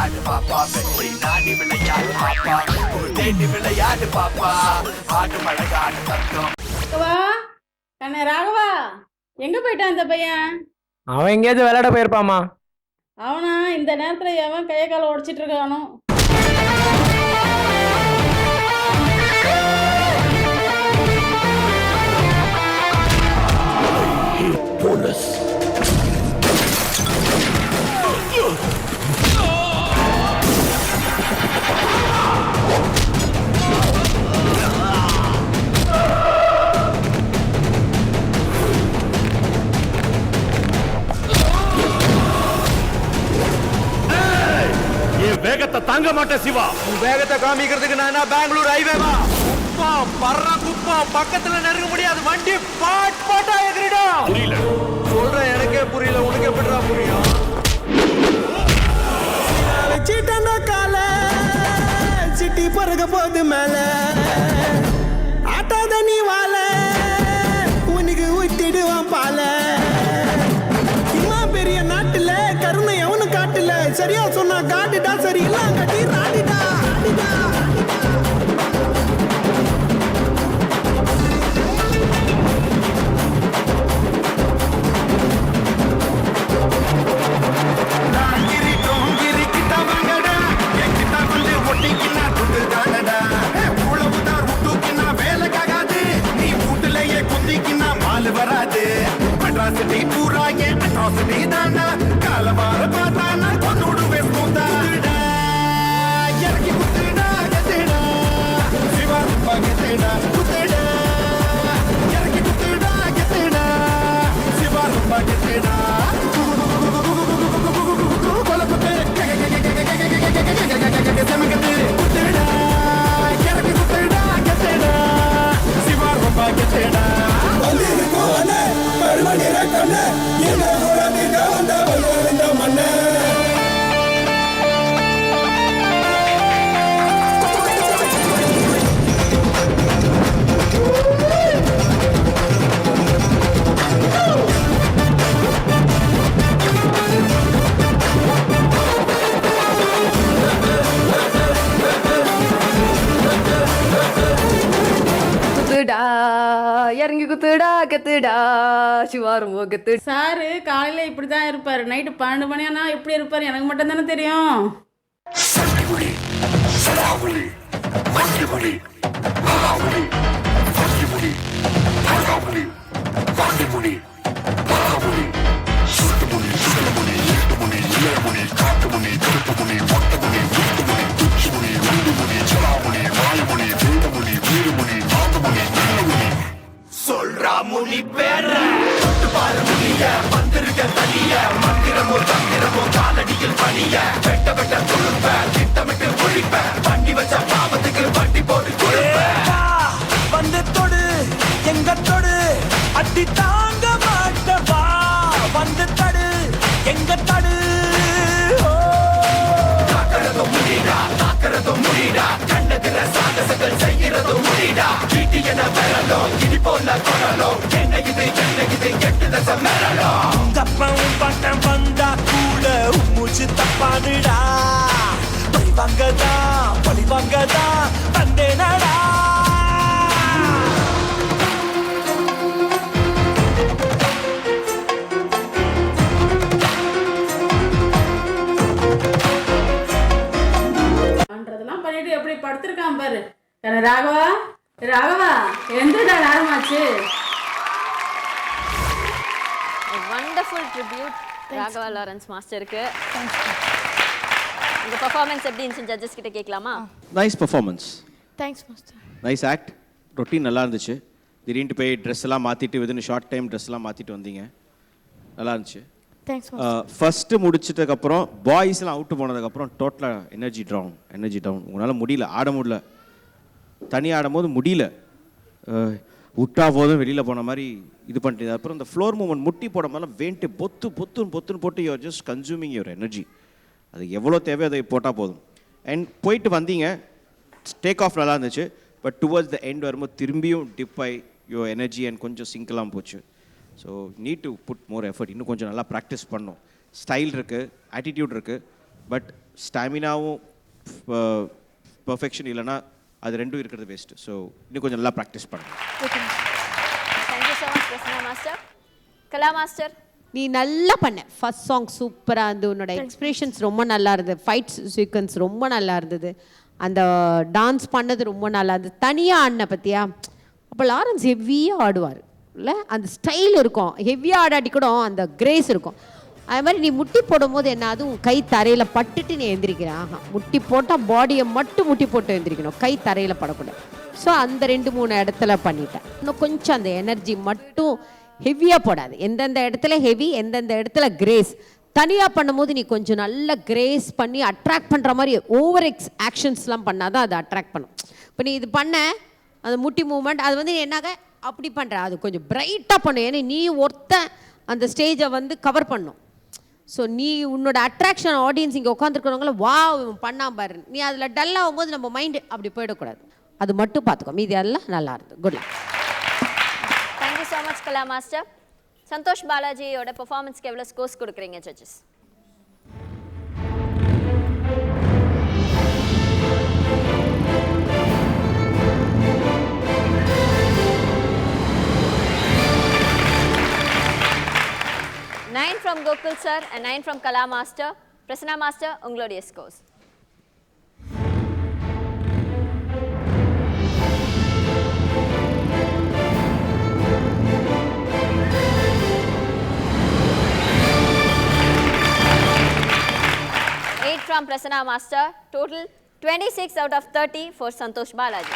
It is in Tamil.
விளையாடு பாப்பா வெற்றி நாடி விளையாடு பாப்பா தேடி விளையாடு பாப்பா ஆடு மழகாடு தத்துவம். ராகவா கண்ணே ராகவா, எங்க போயிட்டான் இந்த பையன்? அவன் எங்கேயாச்சும் விளையாட போயிருப்பாமா. அவனா இந்த நேரத்துல எவன் கையை காலை உடைச்சிட்டு இருக்கானோ? போலீஸ் வேகத்தை தாங்க மாட்டேன் சிவா. வேகத்தை காமிக்கிறதுக்கு நான் என்ன பெங்களூர் ஹைவேவா? குப்பம் பர்ற குப்பம் பக்கத்துல நெருங்க முடியாது. வண்டி பாட் பாட்டா எகிரிடும். புரியல சொல்றேன், எனக்கே புரியல, உனக்கு எப்படிடா புரியும்? வச்சிட்டா கால சிட்டி பறக்க போது மேல ஆட்டாத நீ வாழ உனக்கு ஊத்திடுவான் பால. இம்மா பெரிய நாட்டுல கருணை எவனு காட்டுல. சரியா சொன்னா காட்டுடா, சரி இல்ல கட்டி ராடிடா. இறங்கி குத்துடா கத்துடா சிவாரும் கத்து. சாரு காலையில இப்படிதான் இருப்பாரு, நைட்டு 12 மணி ஆனா எப்படி இருப்பாரு எனக்கு மட்டும் தானே தெரியும். சண்டிமொழி சடாமொழி மண்டிமொழி மகாமொழி பண்டிமொழி பகாமொழி பாண்டிமொழி மகாமொழி சுட்டுமொழி சுடமொழி ஈட்டுமொழி இளையமொழி காட்டுமொழி கருப்புமொழி மொட்டமொழி வீட்டுமொழி துச்சிமொழி உண்டுமொழி சலாமொழி வாயுமொழி வேதமொழி வீடுமொழி நாகமொழி நல்லமொழி சொல்றா மொழி பேர தொட்டு பாரு மொழிய வந்திருக்க தனிய மந்திரமோ தந்திரமோ காலடியில் பணிய வெட்ட வெட்ட துழுப்ப திட்டமிட்டு ஒழிப்ப வண்டி வச்ச பாவத்துக்கு வண்டி போட்டு கொடுப்ப வந்து தொடு எங்க தொடு அடி தாங்க மாட்டவா. வந்து தடு எங்க தடு. காக்கிறதும் முடிடா காக்கிறதும் முடிடா கண்டதில சாகசங்கள் செய்கிறதும் முடிடா. வீட்டு என பெறலும் இனி போல கொடலும் என்ன இது எட்டு தசை மெரலும். தப்பம் பட்டம் வந்தா கூட மூச்சு தப்பானுடா. பழிவாங்கதா வந்தேனடா. பண்றதெல்லாம் பண்ணிட்டு எப்படி படுத்திருக்கான் பாரு. ராகவா ராகவா எந்தடா நேரமாச்சு? வண்டர்ஃபுல் ட்ரிபியூட் ராகவா லாரன்ஸ் மாஸ்டருக்கு. உங்க பெர்ஃபார்மன்ஸ் எப்படி இருந்துச்சு ஜட்ஜஸ் கிட்ட கேட்கலாமா? Nice performance, thanks master. Nice act. Routine நல்லா இருந்துச்சு. திடீர்னு போய் ட்ரெஸ் எல்லாம் மாற்றிட்டு வித்தின் ஷார்ட் டைம் ட்ரெஸ் எல்லாம் மாற்றிட்டு வந்தீங்க, நல்லா இருந்துச்சு. Thanks master. ஃபஸ்ட்டு முடிச்சிட்டதுக்கப்புறம் பாய்ஸ்லாம் அவுட்டு போனதுக்கப்புறம் டோட்டலாக எனர்ஜி டவுன். உங்களால் முடியல, ஆட முடியல. தனி ஆடும்போது முடியல, விட்டா போதும் வெளியில் போன மாதிரி இது பண்ணிட்டு. அப்புறம் இந்த ஃப்ளோர் மூவ்மெண்ட் முட்டி போட மாதிரிலாம் வேண்ட்டு பொத்துன்னு போட்டு you're just consuming your energy. அது எவ்வளோ தேவையோ அதை போட்டால் போதும். அண்ட் போயிட்டு வந்தீங்க, டேக் ஆஃப் நல்லா இருந்துச்சு. பட் டுவர்ட்ஸ் த எண்ட் வரும்போது திரும்பியும் டிப் ஆகி யுவர் எனர்ஜி அண்ட் கொஞ்சம் சிங்கெல்லாம் போச்சு. So need to put more effort. இன்னும் கொஞ்சம் நல்லா ப்ராக்டிஸ் பண்ணணும். ஸ்டைல் இருக்குது, ஆட்டிடியூட் இருக்குது, பட் ஸ்டாமினாவும் பர்ஃபெக்ஷன் இல்லைன்னா அது ரெண்டும் இருக்கிறது வேஸ்ட்டு. ஸோ இன்னும் கொஞ்சம் நல்லா ப்ராக்டிஸ் பண்ணுங்க. Thank you so much Prasanna master. Kala master, நீ நல்லா பண்ண. ஃபர்ஸ்ட் சாங் சூப்பராக இருந்து, உன்னோட எக்ஸ்பிரஷன்ஸ் ரொம்ப நல்லா இருந்தது, ஃபைட்ஸ் சீக்வன்ஸ் ரொம்ப நல்லா இருந்தது, அந்த டான்ஸ் பண்ணது ரொம்ப நல்லா இருந்தது. தனியாக ஆடின பற்றியா, அப்போ லாரன்ஸ் ஹெவியாக ஆடுவார் இல்லை, அந்த ஸ்டைல் இருக்கும். ஹெவியாக ஆடாட்டி கூட அந்த கிரேஸ் இருக்கும். அது மாதிரி நீ முட்டி போடும்போது என்ன, அதுவும் கை தரையில் பட்டுட்டு நீ எழுந்திரிக்கிறேன். முட்டி போட்டால் பாடியை மட்டும் முட்டி போட்டு எழுந்திரிக்கணும், கை தரையில் படக்கூடாது. ஸோ அந்த 2-3 இடத்துல பண்ணிட்டேன். இன்னும் கொஞ்சம் அந்த எனர்ஜி மட்டும் ஹெவியாக போடாது. எந்தெந்த இடத்துல ஹெவி, எந்தெந்த இடத்துல கிரேஸ். தனியாக பண்ணும்போது நீ கொஞ்சம் நல்ல கிரேஸ் பண்ணி அட்ராக்ட் பண்ணுற மாதிரி ஓவர் ஆக்ஷன்ஸ்லாம் பண்ணால் தான் அதை அட்ராக்ட் பண்ணும். இப்போ நீ இது பண்ண அந்த முட்டி மூவ்மெண்ட், அது வந்து என்னாக அப்படி பண்ணுற, அது கொஞ்சம் பிரைட்டாக பண்ணும். ஏன்னா நீ அந்த ஸ்டேஜை வந்து கவர் பண்ணும். ஸோ நீ உன்னோட அட்ராக்ஷன் ஆடியன்ஸ் இங்கே உட்காந்துருக்கிறவங்கள வா பண்ணாம பாரு, நீ அதில் டல் ஆகும்போது நம்ம மைண்டு அப்படி போயிடக்கூடாது. அது மட்டும் பார்த்துக்கோ, மீதி எல்லாம் நல்லா இருந்தது. Good luck. Thank you so much Kala master. Santhosh பாலாஜியோட பெர்ஃபார்மன்ஸ்க்கு எவ்வளோ ஸ்கோர்ஸ் கொடுக்குறீங்க judges? Nine from Gokul sir and 9 from Kala master. Prasanna master, உங்களுடைய scores. From Prasanna master, total 26 out of 30 for Santosh Balaji.